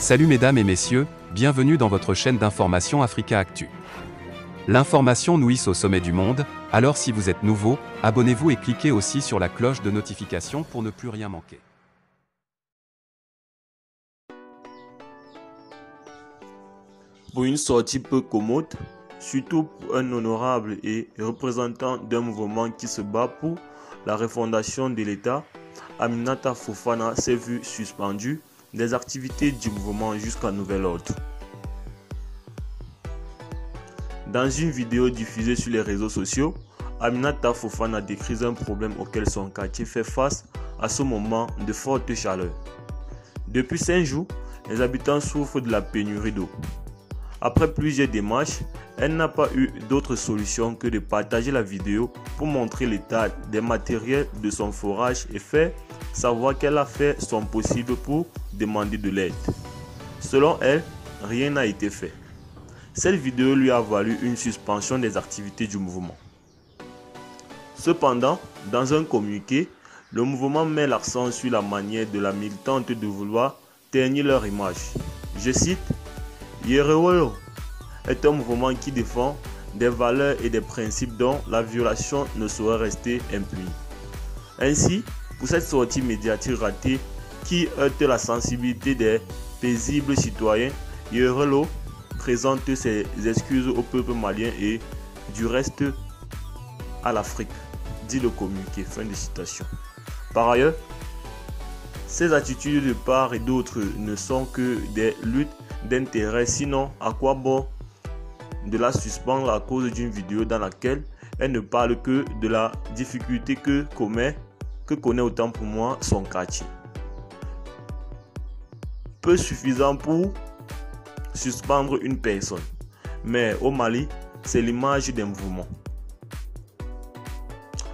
Salut mesdames et messieurs, bienvenue dans votre chaîne d'information Africa Actu. L'information nous hisse au sommet du monde, alors si vous êtes nouveau, abonnez-vous et cliquez aussi sur la cloche de notification pour ne plus rien manquer. Pour une sortie peu commode, surtout pour un honorable et représentant d'un mouvement qui se bat pour la refondation de l'État, Aminata Fofana s'est vue suspendue des activités du mouvement jusqu'à nouvel ordre. Dans une vidéo diffusée sur les réseaux sociaux, Aminata Fofana décrit un problème auquel son quartier fait face à ce moment de forte chaleur. Depuis 5 jours, les habitants souffrent de la pénurie d'eau. Après plusieurs démarches, elle n'a pas eu d'autre solution que de partager la vidéo pour montrer l'état des matériels de son forage et faire savoir qu'elle a fait son possible pour demander de l'aide. Selon elle, rien n'a été fait. Cette vidéo lui a valu une suspension des activités du mouvement. Cependant, dans un communiqué, le mouvement met l'accent sur la manière de la militante de vouloir ternir leur image. Je cite: Yerewolo est un mouvement qui défend des valeurs et des principes dont la violation ne saurait rester impunie. Ainsi, pour cette sortie médiatique ratée qui heurte la sensibilité des paisibles citoyens, Yerewolo présente ses excuses au peuple malien et du reste à l'Afrique, dit le communiqué. Fin de citation. Par ailleurs, ces attitudes de part et d'autre ne sont que des luttes d'intérêt, sinon à quoi bon de la suspendre à cause d'une vidéo dans laquelle elle ne parle que de la difficulté que connaît autant pour moi son quartier. Peu suffisant pour suspendre une personne, mais au Mali, c'est l'image d'un mouvement.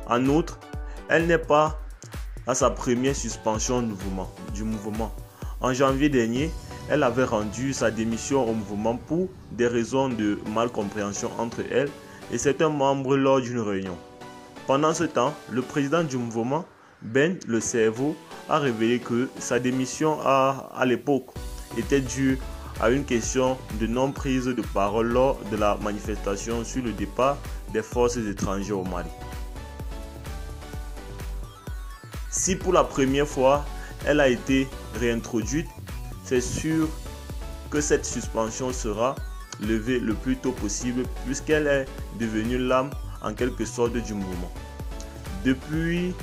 En outre, elle n'est pas à sa première suspension du mouvement. En janvier dernier, elle avait rendu sa démission au mouvement pour des raisons de malcompréhension entre elle et certains membres lors d'une réunion. Pendant ce temps, le président du mouvement, Ben Le Cerveau, a révélé que sa démission à l'époque était due à une question de non-prise de parole lors de la manifestation sur le départ des forces étrangères au Mali. Si pour la première fois, elle a été réintroduite, c'est sûr que cette suspension sera levée le plus tôt possible puisqu'elle est devenue l'âme en quelque sorte du mouvement. Depuis